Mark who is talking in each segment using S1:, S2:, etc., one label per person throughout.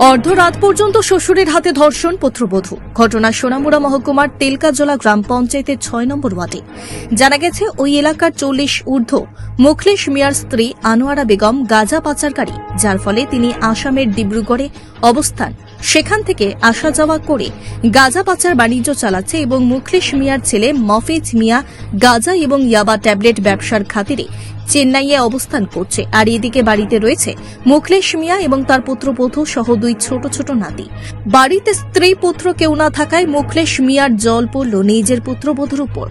S1: অর্ধরাত পর্যন্ত শ্বশুরের হাতে ধর্ষণ পুত্রবধূ। ঘটনা সোনামুড়া মহকুমার তেলকাজলা গ্রাম পঞ্চায়েতের ৬ নম্বর ওয়ার্ডে। জানা গেছে ওই এলাকার ৪০ ঊর্ধ্ব মুখলেশ মিয়ার স্ত্রী আনোয়ারা বেগম গাঁজা পাচারকারী, যার ফলে তিনি আসামের ডিব্রুগড়ে অবস্থান। সেখান থেকে আসা যাওয়া করে গাঁজা পাচার বাণিজ্য চালাচ্ছে এবং মুখলেশ মিয়ার ছেলে মফিজ মিয়া গাঁজা এবং ইয়াবা ট্যাবলেট ব্যবসার খাতিরে চেন্নাইয়ে অবস্থান করছে। আর এদিকে বাড়িতে রয়েছে মুখলেশ মিয়া এবং তার পুত্রবধূ সহ দুই ছোট ছোট নাতি। বাড়িতে স্ত্রী পুত্র কেউ না থাকায় মুখলেশ মিয়ার জল পড়ল নিজের পুত্রবধূর উপর।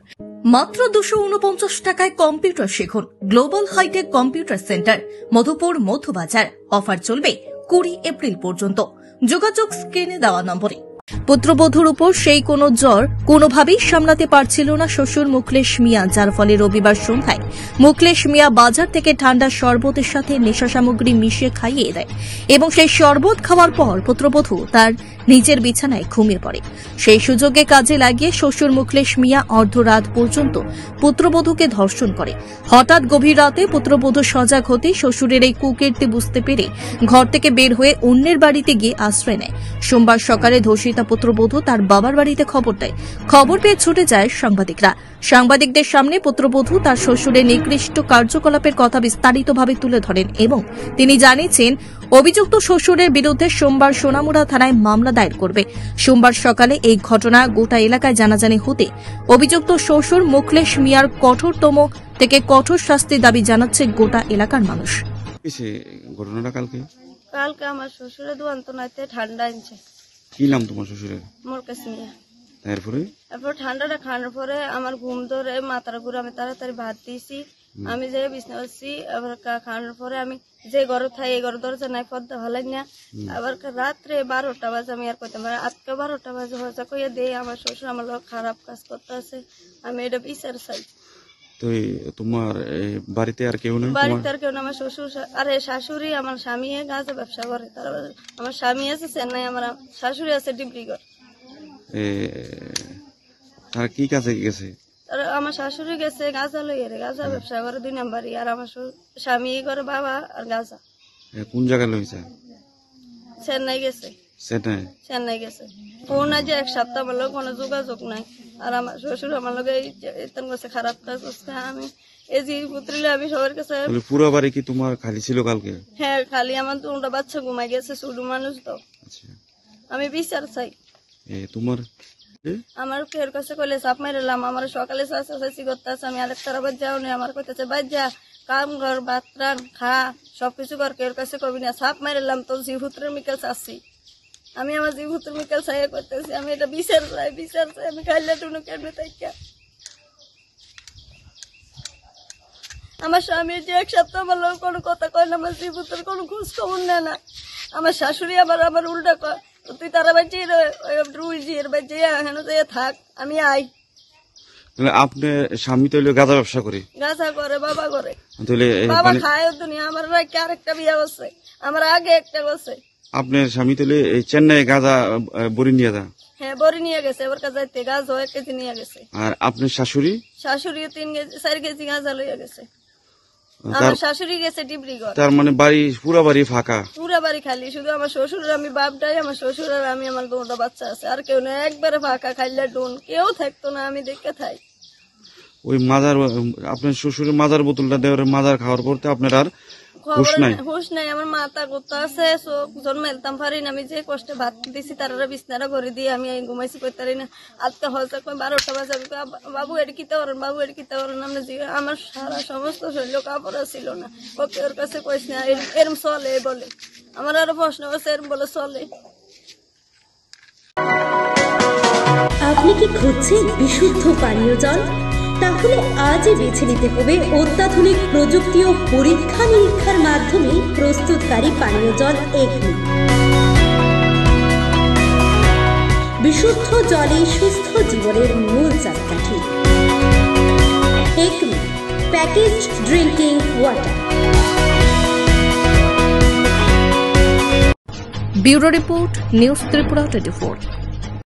S1: মাত্র 249 টাকায় কম্পিউটার শিখুন global hi-tech computer centre, Madhupur Madhubazar. Offer চলবে 20 এপ্রিল পর্যন্ত। যোগাযোগ স্ক্রিনে দেওয়া নম্বরে। পুত্রবধূর উপর সেই কোনো জ্বর কোনোভাবেই সামলাতে পারছিল না শ্বশুর মুখলেশ মিয়া, যার ফলে রবিবার সন্ধ্যায় মুখলেশ মিয়া বাজার থেকে ঠান্ডা শরবতের সাথে নেশা সামগ্রী মিশিয়ে খাইয়ে দেয় এবং সেই শরবত খাওয়ার পর পুত্রবধূ তার নিজের বিছানায় ঘুমিয়ে পড়ে। সেই সুযোগে কাজে লাগিয়ে শ্বশুর মুখলেশ মিয়া অর্ধরাত পর্যন্ত পুত্রবধূকে ধর্ষণ করে। হঠাৎ গভীর রাতে পুত্রবধূ সজাগ হতে শ্বশুরের এই কুকীর্তি বুঝতে পেরে ঘর থেকে বের হয়ে অন্যের বাড়িতে গিয়ে আশ্রয় নেয়। সোমবার সকালে ধর্ষিতা পুত্রবধূ তার বাবার বাড়িতে খবর দেয়। খবর পেয়ে ছুটে যায় সাংবাদিকরা। সাংবাদিকদের সামনে পুত্রবধূ তার শ্বশুরের নিকৃষ্ট কার্যকলাপের কথা বিস্তারিতভাবে তুলে ধরেন এবং তিনি জানিয়েছেন অভিযুক্ত শ্বশুরের বিরুদ্ধে সোমবার সোনামুড়া থানায় মামলা দায়ের করবে। সোমবার সকালে এই ঘটনা গোটা এলাকায় জানাজানি হতে অভিযুক্ত শ্বশুর মুখলেশ মিয়ার কঠোরতম থেকে কঠোর শাস্তির দাবি জানাচ্ছে গোটা এলাকার মানুষ।
S2: ঘটনাটা কালকে আমার শ্বশুরের দুয়ান্তনাতে ঠান্ডা আনছে।
S3: কি নাম তোমার শ্বশুরের?
S2: মুখলেশ মিয়া।
S3: তারপর
S2: ঠান্ডাটা খাওয়ার পরে আমার ঘুম ধরে মাথার ঘুরে আমি তাড়াতাড়ি ভাত দিয়েছি। আমি যে বিছনা করছি, আবার খাওয়ানোর পরে আমি যে ঘরে থাই এই ঘর দরজা নাই পদ্মা হলাই না। আবার রাত্রে 12টা বাজে আমি আর কইতাম আজকে 12টা বাজে হয়েছে কইয়া দিয়ে আমার শ্বশুর আমার লোক খারাপ কাজ করতে আছে। আমি এটা বিচার চাই।
S3: তো তোমার বাড়িতে আর কেউ নেই?
S2: বাড়িতে আর কেউ না, আমার শ্বশুর আরে শাশুড়ি, আমার স্বামী গাঁজা ব্যবসা করে। আমার স্বামী আছে চেন্নাই, আমার শাশুড়ি আছে ডিব্রুগড়।
S3: তারা কি কাজে গেছে?
S2: আমার শাশুড়ি গেছে গাঁজা লইয়ে, গাঁজা ব্যবসা করে 2 নম্বরই। আর আমার স্বামী করে বাবা আর গাঁজা।
S3: কোন জায়গায় লইছে?
S2: চেন্নাই গেছে। চেন্নাই গেছে। ফোন আজ 1 সপ্তাহ আমার লোক কোনো যোগাযোগ নাই। আর আমার শ্বশুর আমার লোক খারাপ কাজ করছে। আমি এই যে পুত্রিলে আমি সবার কাছে।
S3: পুরো বাড়ি কি তোমার খালি ছিল কালকে?
S2: হ্যাঁ খালি, আমার 2টা বাচ্চা ঘুমাই গেছে, ছোট মানুষ তো। আমি বিচার চাই।
S3: তোমার
S2: আমার ফের কাছে কইলে চাপ মারিলাম। আমার সকালে চাষাচাষি করতে আছে, আমি আরেকটা বাদ যাও নি। আমার কইতেছে বাদ যা, কাম ঘর ভাত রান খা সবকিছু কর, কেউ কাছে কবি না। চাপ মারিলাম তো জীবপুত্রের মিকাল চাচ্ছি। আমি আমার জীবপুত্রের মিকাল চাই করতেছি। আমি এটা বিচার চাই, বিচার চাই। আমি খাইলে টুনু কেমনে তাইকা আমার স্বামীর যে 1 সপ্তাহ আমার লোক কোনো কথা কয় না, আমার জীবপুত্রের কোনো খোঁজ খবর নেয় না। আমার শাশুড়ি আবার উল্টা কয়, তুই তারা বাচ্চি রুইজির বাচ্চি হেন থাক, আমি আই।
S3: আপনার স্বামী তো গাঁজা ব্যবসা করে?
S2: গাঁজা করে, বাবা করে। বাবা খায় দুনিয়া। আমার আরেকটা বিয়া করছে, আমার আগে একটা করছে।
S3: আপনার স্বামী তো চেন্নাই গাঁজা বড়ি নিয়ে যা?
S2: হ্যাঁ বড়ি নিয়ে গেছে, এবার যাইতে গাঁজা 1 কেজি নিয়ে গেছে।
S3: আর আপনার শাশুড়ি?
S2: শাশুড়ি 4 কেজি গাঁজা লইয়া গেছে। আমার শাশুড়ি গেছে ডিব্রুগড়।
S3: তার মানে পুরো বাড়ি ফাঁকা? পুরো বাড়ি
S2: খালি, শুধু আমার শ্বশুর আমি বাপটাই, আমার শ্বশুর আর আমি, আমার 2টা বাচ্চা আছে। আর কেউ না, একবারে ফাঁকা, খাইলে ডোন কেউ থাকতো না। আমি দেখে থাই।
S3: ওই মাজার, আপনার শ্বশুরের মাজার বোতলটা দেওয়ার মাজার খাওয়ার পরতে আপনার আর হুশ নাই।
S2: আমার মাথা করতে আছে, চোখ জন্মাইতাম পারি না। আমি যে কষ্টে ভাত দিছি তারা বিছনাটা করে দিয়ে আমি ঘুমাইছি করতে পারি না। আজকে হয়তো 12টা বাজে বাবু এটা কিতে করেন, বাবু এটা কিতে করেন। আমার সারা সমস্ত শরীর কাপড় ছিল না। ওর কাছে কইস না এরম চলে বলে। আমার আরো প্রশ্ন আছে, এরম বলে চলে।
S1: আপনি কি খুঁজছেন বিশুদ্ধ পানীয় জল? তাহলে আজই বেছে নিতে হবে অত্যাধুনিক প্রযুক্তি ও পরীক্ষা নিরীক্ষার মাধ্যমে প্রস্তুতকারী পানীয় জল এগনি। বিশুদ্ধ জলে সুস্থ জীবনের মূল চাকাঠি। এগনি packaged drinking water. Bureau report, news Tripura 24।